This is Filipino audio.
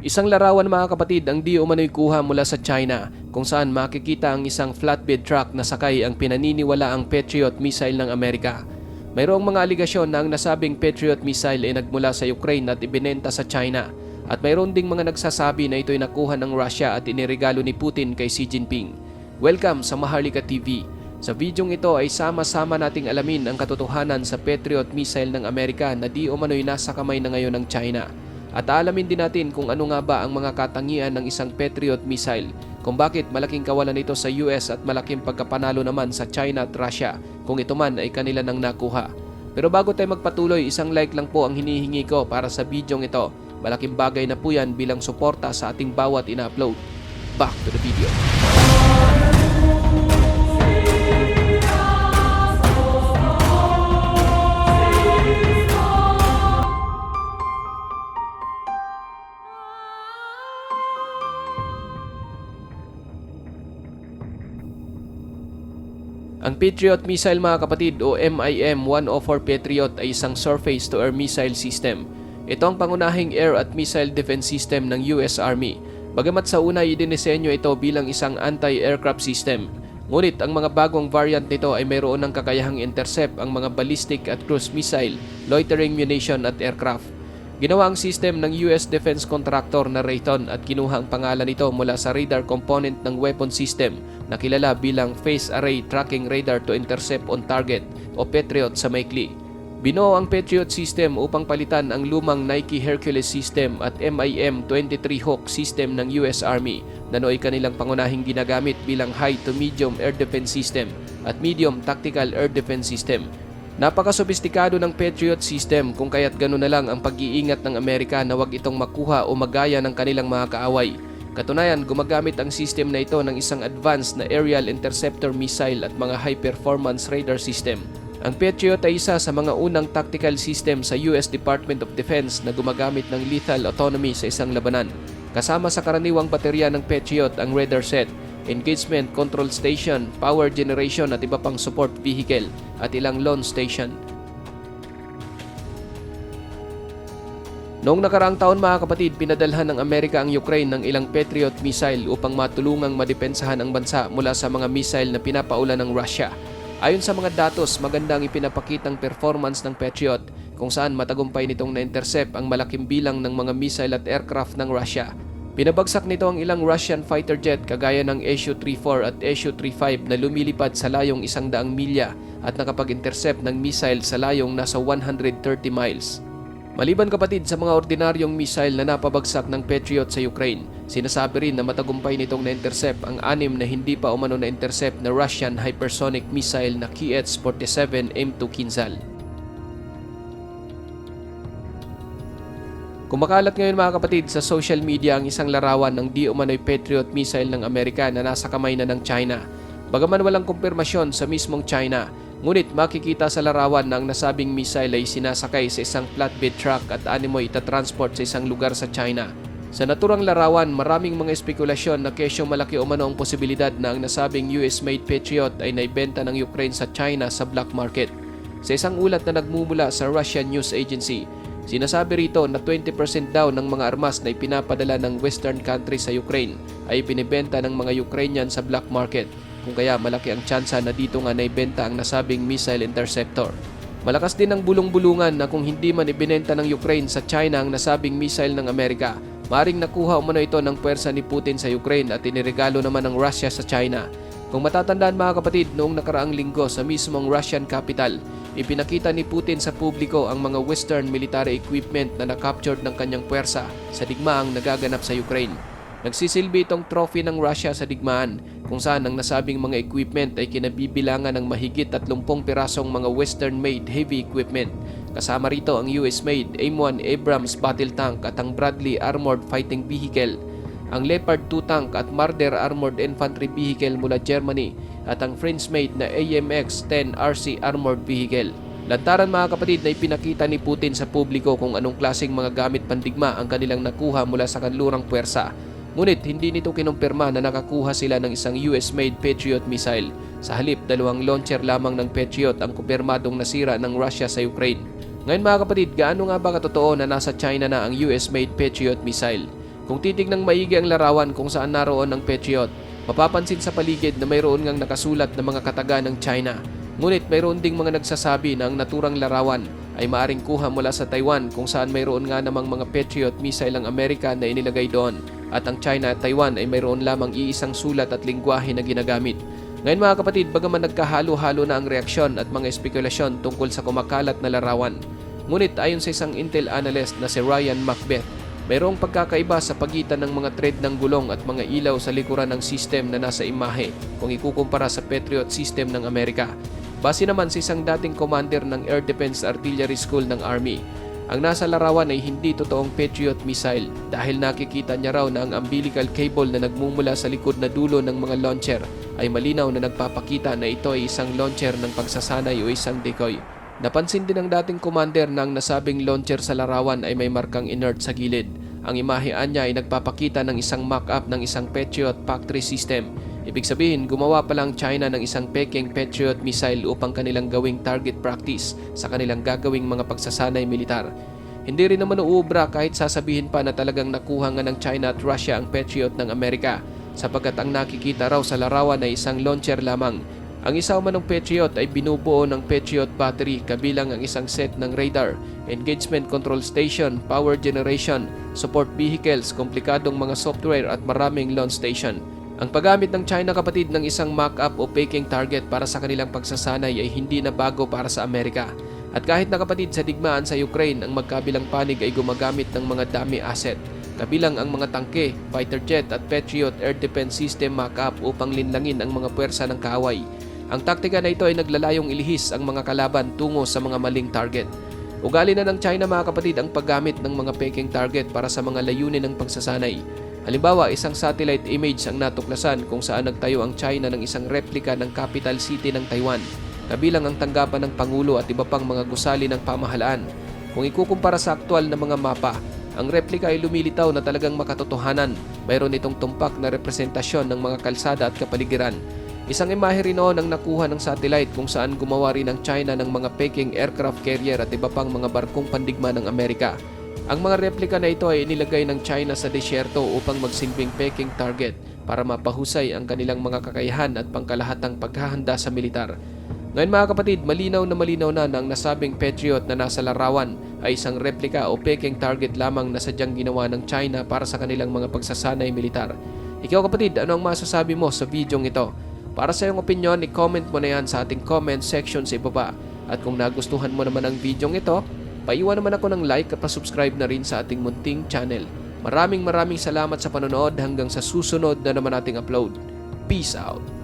Isang larawan mga kapatid ang di umano'y kuha mula sa China kung saan makikita ang isang flatbed truck na sakay ang pinaniniwalaang Patriot missile ng Amerika. Mayroong mga aligasyon na ang nasabing Patriot missile ay nagmula sa Ukraine at ibinenta sa China. At mayroon ding mga nagsasabi na ito'y nakuha ng Russia at iniregalo ni Putin kay Xi Jinping. Welcome sa Maharlika TV. Sa videong ito ay sama-sama nating alamin ang katotohanan sa Patriot missile ng Amerika na di umano'y nasa kamay na ngayon ng China. At alamin din natin kung ano nga ba ang mga katangian ng isang Patriot missile, kung bakit malaking kawalan ito sa US at malaking pagkapanalo naman sa China at Russia kung ito man ay kanila nang nakuha. Pero bago tayo magpatuloy, isang like lang po ang hinihingi ko para sa videong ito. Malaking bagay na po yan bilang suporta sa ating bawat ina-upload. Back to the video. Ang Patriot missile mga kapatid o MIM-104 Patriot ay isang surface-to-air missile system. Ito ang pangunahing air at missile defense system ng US Army. Bagamat sa una idinisenyo ito bilang isang anti-aircraft system, ngunit ang mga bagong variant nito ay mayroon ng kakayahang intercept ang mga ballistic at cruise missile, loitering munition at aircraft. Ginawa ang system ng US defense contractor na Raytheon at kinuha ang pangalan nito mula sa radar component ng weapon system na kilala bilang Phased Array Tracking Radar to Intercept on Target o Patriot sa maikli. Binuo ang Patriot system upang palitan ang lumang Nike Hercules system at MIM-23 Hawk system ng US Army na nooy kanilang pangunahing ginagamit bilang high to medium air defense system at medium tactical air defense system. Napaka-sopistikado ng Patriot system kung kaya't gano'n na lang ang pag-iingat ng Amerika na wag itong makuha o magaya ng kanilang mga kaaway. Katunayan, gumagamit ang system na ito ng isang advanced na aerial interceptor missile at mga high-performance radar system. Ang Patriot ay isa sa mga unang tactical system sa US Department of Defense na gumagamit ng lethal autonomy sa isang labanan. Kasama sa karaniwang baterya ng Patriot ang radar set, engagement control station, power generation at iba pang support vehicle at ilang launch station. Noong nakaraang taon mga kapatid, pinadalhan ng Amerika ang Ukraine ng ilang Patriot missile upang matulungang madepensahan ang bansa mula sa mga missile na pinapaulan ng Russia. Ayon sa mga datos, magandang ipinapakitang performance ng Patriot kung saan matagumpay nitong na-intercept ang malaking bilang ng mga missile at aircraft ng Russia. Pinabagsak nito ang ilang Russian fighter jet kagaya ng Su-34 at Su-35 na lumilipad sa layong 100 milya at nakapag-intercept ng missile sa layong nasa 130 miles. Maliban kapatid sa mga ordinaryong missile na napabagsak ng Patriot sa Ukraine, sinasabi rin na matagumpay nitong na-intercept ang 6 na hindi pa umano na-intercept na Russian hypersonic missile na Kh-47 M2 Kinzhal. Kumakalat ngayon mga kapatid sa social media ang isang larawan ng di umano'y Patriot missile ng Amerika na nasa kamay na ng China. Bagaman walang kumpirmasyon sa mismong China, ngunit makikita sa larawan na ang nasabing missile ay sinasakay sa isang flatbed truck at animoy itatransport sa isang lugar sa China. Sa naturang larawan, maraming mga espekulasyon na kesyo malaki umano ang posibilidad na ang nasabing US-made Patriot ay naibenta ng Ukraine sa China sa black market. Sa isang ulat na nagmumula sa Russian News Agency, sinasabi rito na 20% daw ng mga armas na ipinapadala ng Western countries sa Ukraine ay binibenta ng mga Ukrainian sa black market, kung kaya malaki ang tsansa na dito nga naibenta ang nasabing missile interceptor. Malakas din ang bulong-bulungan na kung hindi man ibinenta ng Ukraine sa China ang nasabing missile ng Amerika, maring nakuha umano ito ng puwersa ni Putin sa Ukraine at iniregalo naman ng Russia sa China. Kung matatandaan mga kapatid, noong nakaraang linggo sa mismong Russian capital, ipinakita ni Putin sa publiko ang mga Western military equipment na nakaptured ng kanyang puwersa sa digmaang nagaganap sa Ukraine. Nagsisilbi itong trophy ng Russia sa digmaan kung saan ang nasabing mga equipment ay kinabibilangan ng mahigit 30 pirasong mga Western-made heavy equipment. Kasama rito ang US-made AIM-1 Abrams battle tank at ang Bradley Armored Fighting Vehicle, ang Leopard 2 tank at Marder Armored Infantry Vehicle mula Germany at ang French-made na AMX-10 RC Armored Vehicle. Lantaran mga kapatid na ipinakita ni Putin sa publiko kung anong klaseng mga gamit pandigma ang kanilang nakuha mula sa kanlurang puwersa. Ngunit hindi nito kinumpirma na nakakuha sila ng isang US-made Patriot missile. Sa halip, 2 launcher lamang ng Patriot ang kumpirmadong nasira ng Russia sa Ukraine. Ngayon mga kapatid, gaano nga ba katotoo na nasa China na ang US-made Patriot missile? Kung titignang maigi ang larawan kung saan naroon ang Patriot, mapapansin sa paligid na mayroon ngang nakasulat na mga kataga ng China. Ngunit mayroon ding mga nagsasabi na ang naturang larawan ay maaring kuha mula sa Taiwan kung saan mayroon nga namang mga Patriot missile ang Amerika na inilagay doon at ang China at Taiwan ay mayroon lamang iisang sulat at lingwahe na ginagamit. Ngayon mga kapatid, bagaman nagkahalo-halo na ang reaksyon at mga espekulasyon tungkol sa kumakalat na larawan, ngunit ayon sa isang Intel analyst na si Ryan Macbeth, mayroong pagkakaiba sa pagitan ng mga thread ng gulong at mga ilaw sa likuran ng system na nasa imahe kung ikukumpara sa Patriot system ng Amerika. Base naman sa isang dating commander ng Air Defense Artillery School ng Army, ang nasa larawan ay hindi totoong Patriot missile dahil nakikita niya raw na ang umbilical cable na nagmumula sa likod na dulo ng mga launcher ay malinaw na nagpapakita na ito ay isang launcher ng pagsasanay o isang decoy. Napansin din ng dating commander na ang nasabing launcher sa larawan ay may markang inert sa gilid. Ang imahean niya ay nagpapakita ng isang mock-up ng isang Patriot factory system. Ibig sabihin, gumawa pa lang China ng isang peking Patriot missile upang kanilang gawing target practice sa kanilang gagawing mga pagsasanay militar. Hindi rin naman uubra kahit sasabihin pa na talagang nakuha nga ng China at Russia ang Patriot ng Amerika sapagkat ang nakikita raw sa larawan ay isang launcher lamang. Ang isa umanong Patriot ay binubuo ng Patriot battery kabilang ang isang set ng radar, engagement control station, power generation, support vehicles, komplikadong mga software at maraming launch station. Ang paggamit ng China kapatid ng isang mock-up o peking target para sa kanilang pagsasanay ay hindi na bago para sa Amerika. At kahit na kapatid sa digmaan sa Ukraine, ang magkabilang panig ay gumagamit ng mga dummy asset, kabilang ang mga tangke, fighter jet at Patriot air defense system mock-up upang linlangin ang mga puwersa ng kaaway. Ang taktika na ito ay naglalayong ilihis ang mga kalaban tungo sa mga maling target. Ugali na ng China mga kapatid ang paggamit ng mga peking target para sa mga layunin ng pagsasanay. Halimbawa, isang satellite image ang natuklasan kung saan nagtayo ang China ng isang replika ng capital city ng Taiwan, kabilang ang tanggapan ng Pangulo at iba pang mga gusali ng pamahalaan. Kung ikukumpara sa aktual na mga mapa, ang replika ay lumilitaw na talagang makatotohanan. Mayroon itong tumpak na representasyon ng mga kalsada at kapaligiran. Isang imahe rin noon ang nakuha ng satellite kung saan gumawa rin ang China ng mga peking aircraft carrier at iba pang mga barkong pandigma ng Amerika. Ang mga replika na ito ay inilagay ng China sa disyerto upang magsilbing peking target para mapahusay ang kanilang mga kakayahan at pangkalahatang paghahanda sa militar. Ngayon mga kapatid, malinaw na ang nasabing Patriot na nasa larawan ay isang replika o peking target lamang na sadyang ginawa ng China para sa kanilang mga pagsasanay militar. Ikaw kapatid, ano ang masasabi mo sa videong ito? Para sa iyong opinion, i-comment mo na yan sa ating comment section sa ibaba. At kung nagustuhan mo naman ang videong ito, paiwan naman ako ng like at pa-subscribe na rin sa ating munting channel. Maraming salamat sa panonood hanggang sa susunod na naman nating upload. Peace out!